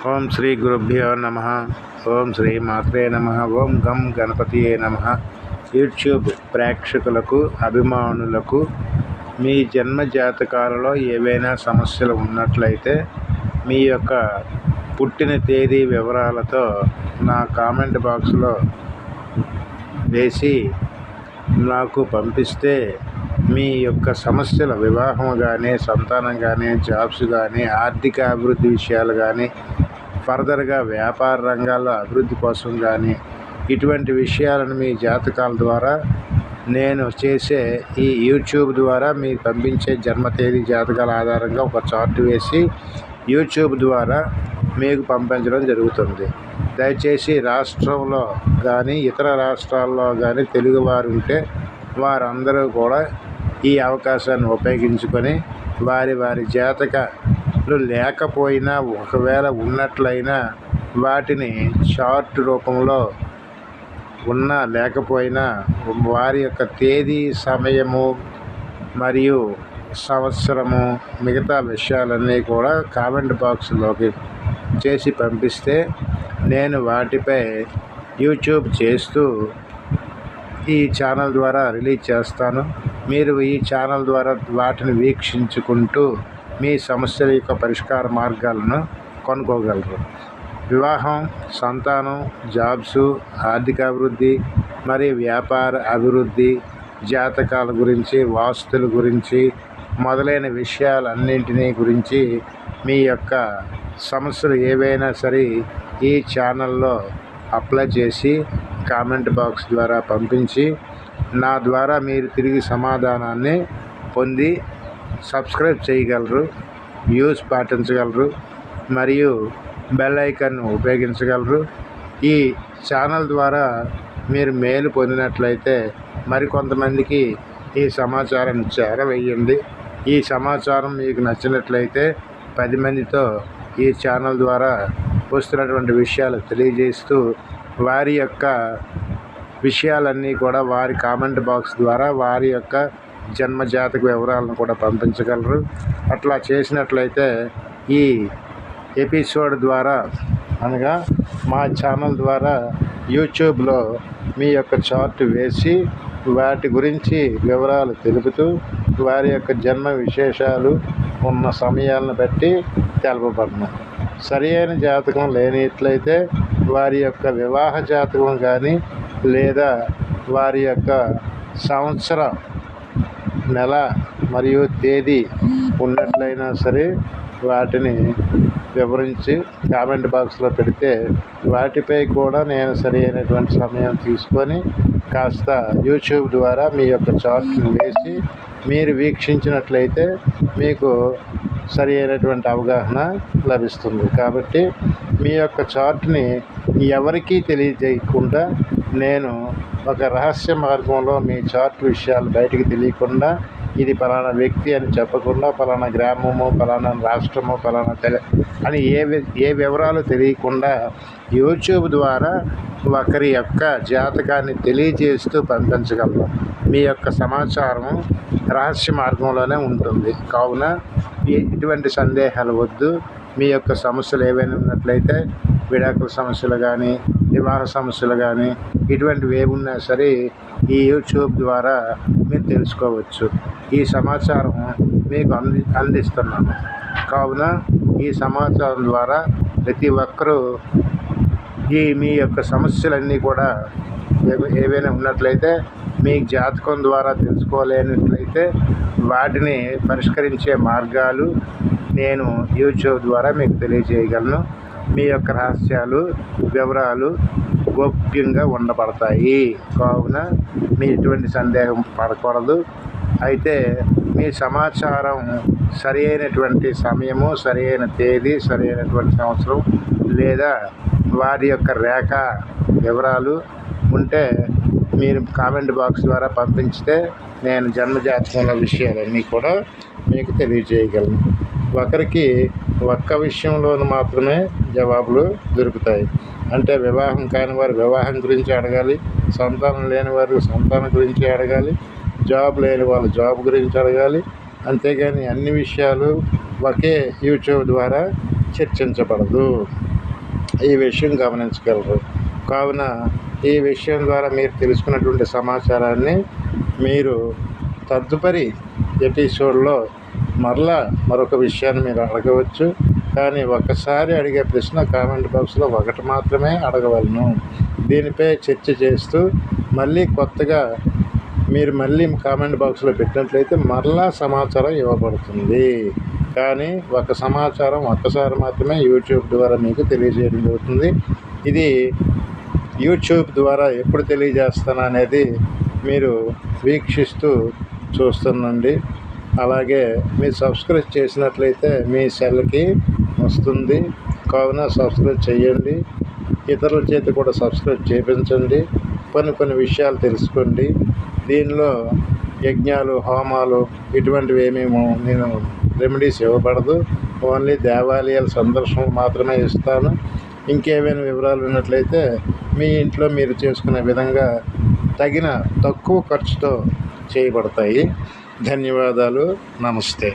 ఓం శ్రీ గురుభ్యో నమ. ఓం శ్రీ మాత్రే నమ. ఓం గం గణపతియే నమ. యూట్యూబ్ ప్రేక్షకులకు, అభిమానులకు మీ జన్మ జాతకాలలో ఏవైనా సమస్యలు ఉన్నట్లయితే మీ యొక్క పుట్టిన తేదీ వివరాలతో నా కామెంట్ బాక్స్లో వేసి నాకు పంపిస్తే మీ యొక్క సమస్యల వివాహం కానీ, సంతానం కానీ, జాబ్స్ కానీ, ఆర్థిక అభివృద్ధి విషయాలు కానీ, ఫర్దర్గా వ్యాపార రంగాల్లో అభివృద్ధి కోసం కానీ, ఇటువంటి విషయాలను మీ జాతకాల ద్వారా నేను చేసే ఈ యూట్యూబ్ ద్వారా మీకు పంపించే జన్మ తేదీ జాతకాల ఆధారంగా ఒక చార్ట్ వేసి యూట్యూబ్ ద్వారా మీకు పంపించడం జరుగుతుంది. దయచేసి రాష్ట్రంలో కానీ, ఇతర రాష్ట్రాల్లో కానీ తెలుగువారు ఉంటే వారందరూ కూడా ఈ అవకాశాన్ని ఉపయోగించుకొని వారి జాతకాలు లేకపోయినా, ఒకవేళ ఉన్నట్లయినా వాటిని చార్ట్ రూపంలో ఉన్నా లేకపోయినా వారి యొక్క తేదీ, సమయము మరియు సంవత్సరము, మిగతా విషయాలన్నీ కూడా కామెంట్ బాక్స్లోకి చేసి పంపిస్తే నేను వాటిపై యూట్యూబ్ చేస్తూ ఈ ఛానల్ ద్వారా రిలీజ్ చేస్తాను. మీరు ఈ ఛానల్ ద్వారా వాటిని వీక్షించుకుంటూ మీ సమస్యల యొక్క పరిష్కార మార్గాలను కనుక్కోగలరు. వివాహం, సంతానం, జాబ్స్, ఆర్థిక అభివృద్ధి మరియు వ్యాపార అభివృద్ధి, జాతకాల గురించి, వాస్తుల గురించి మొదలైన విషయాలన్నింటినీ గురించి మీ యొక్క సమస్యలు ఏవైనా సరే ఈ ఛానల్లో అప్లై చేసి కామెంట్ బాక్స్ ద్వారా పంపించి నా ద్వారా మీరు తిరిగి సమాధానాన్ని పొంది సబ్స్క్రైబ్ చేయగలరు, వ్యూస్ పాటించగలరు మరియు బెల్ ఐకాన్ ఉపయోగించగలరు. ఈ ఛానల్ ద్వారా మీరు మేలు పొందినట్లయితే మరికొంతమందికి ఈ సమాచారాన్ని చేరవేయండి. ఈ సమాచారం మీకు నచ్చినట్లయితే 10 మందితో ఈ ఛానల్ ద్వారా వస్తున్నటువంటి విషయాలు తెలియజేస్తూ వారి యొక్క విషయాలన్నీ కూడా వారి కామెంట్ బాక్స్ ద్వారా వారి యొక్క జన్మ జాతక వివరాలను కూడా పంపించగలరు. అట్లా చేసినట్లయితే ఈ ఎపిసోడ్ ద్వారా, అనగా మా ఛానల్ ద్వారా యూట్యూబ్లో మీ యొక్క చార్ట్ వేసి వాటి గురించి వివరాలు తెలుపుతూ వారి యొక్క జన్మ విశేషాలు ఉన్న సమయాలను బట్టి తెలపబడను. సరి అయిన జాతకం లేనిట్లయితే వారి యొక్క వివాహ జాతకం కానీ, లేదా వారి యొక్క సంవత్సర, నెల మరియు తేదీ ఉన్నట్లయినా సరే వాటిని వివరించి కామెంట్ బాక్స్లో పెడితే వాటిపై కూడా నేను సరి అయినటువంటి సమయం తీసుకొని కాస్త యూట్యూబ్ ద్వారా మీ యొక్క చార్ట్ని వేసి మీరు వీక్షించినట్లయితే మీకు సరి అయినటువంటి అవగాహన లభిస్తుంది. కాబట్టి మీ యొక్క చార్ట్ని ఎవరికీ తెలియజేయకుండా నేను ఒక రహస్య మార్గంలో మీ చార్ట్ విషయాలు బయటికి తెలియకుండా, ఇది పలానా వ్యక్తి అని చెప్పకుండా, పలానా గ్రామము, పలానా రాష్ట్రము, పలానా అని ఏ వివరాలు తెలియకుండా యూట్యూబ్ ద్వారా ఒకరి యొక్క జాతకాన్ని తెలియజేస్తూ పంపించగలను. మీ యొక్క సమాచారం రహస్య మార్గంలోనే ఉంటుంది. కావున ఎటువంటి సందేహాలు వద్దు. మీ యొక్క సమస్యలు ఏవైనా ఉన్నట్లయితే విడాకుల సమస్యలు కానీ, వివాహ సమస్యలు కానీ, ఇటువంటివి ఏమున్నా సరే ఈ యూట్యూబ్ ద్వారా మీరు తెలుసుకోవచ్చు. ఈ సమాచారం మీకు అందిస్తున్నాను. కావున ఈ సమాచారం ద్వారా ప్రతి ఒక్కరూ మీ యొక్క సమస్యలన్నీ కూడా ఏవైనా ఉన్నట్లయితే మీ జాతకం ద్వారా తెలుసుకోలేనట్లయితే వాటిని పరిష్కరించే మార్గాలు నేను యూట్యూబ్ ద్వారా మీకు తెలియజేయగలను. మీ యొక్క రహస్యాలు, వివరాలు గోప్యంగా ఉండబడతాయి. కావున మీ ఎటువంటి సందేహం పడకూడదు. అయితే మీ సమాచారం సరి అయినటువంటి సమయము, సరి అయిన తేదీ, సరి అయినటువంటి సంవత్సరం లేదా వారి యొక్క రేఖ వివరాలు ఉంటే మీరు కామెంట్ బాక్స్ ద్వారా పంపించితే నేను జన్మజాతకంలో విషయాలన్నీ కూడా మీకు తెలియజేయగలను. ఒకరికి ఒక్క విషయంలోనూ మాత్రమే జవాబులు దొరుకుతాయి. అంటే వివాహం కాని వారు వివాహం గురించి అడగాలి, సంతానం లేని వారు సంతానం గురించి అడగాలి, జాబ్ లేని వాళ్ళు జాబ్ గురించి అడగాలి. అంతేగాని అన్ని విషయాలు ఒకే యూట్యూబ్ ద్వారా చర్చించబడదు. ఈ విషయం గమనించగలరు. కావున ఈ విషయం ద్వారా మీరు తెలుసుకున్నటువంటి సమాచారాన్ని మీరు తదుపరి ఎపిసోడ్లో మరొక విషయాన్ని మీరు అడగవచ్చు. కానీ ఒకసారి అడిగే ప్రశ్న కామెంట్ బాక్స్లో ఒకటి మాత్రమే అడగవలను. దీనిపై చర్చ చేస్తూ మళ్ళీ కొత్తగా మీరు కామెంట్ బాక్స్లో పెట్టినట్లయితే మరలా సమాచారం ఇవ్వబడుతుంది. కానీ ఒక సమాచారం ఒక్కసారి మాత్రమే యూట్యూబ్ ద్వారా మీకు తెలియజేయడం జరుగుతుంది. ఇది యూట్యూబ్ ద్వారా ఎప్పుడు తెలియజేస్తాను అనేది మీరు వీక్షిస్తూ చూస్తుండండి. అలాగే మీరు సబ్స్క్రైబ్ చేసినట్లయితే మీ సెల్కి వస్తుంది. కావున సబ్స్క్రైబ్ చేయండి. ఇతరుల చేతి కూడా సబ్స్క్రైబ్ చేయించండి. కొన్ని విషయాలు తెలుసుకోండి. దీనిలో యజ్ఞాలు, హోమాలు ఇటువంటివి నేను రెమెడీస్ ఇవ్వబడదు. ఓన్లీ దేవాలయాల సందర్శనలు మాత్రమే ఇస్తాను. ఇంకేమైనా వివరాలు ఉన్నట్లయితే మీ ఇంట్లో మీరు చేసుకునే విధంగా తక్కువ ఖర్చుతో చేయబడతాయి. ధన్యవాదాలు. నమస్తే.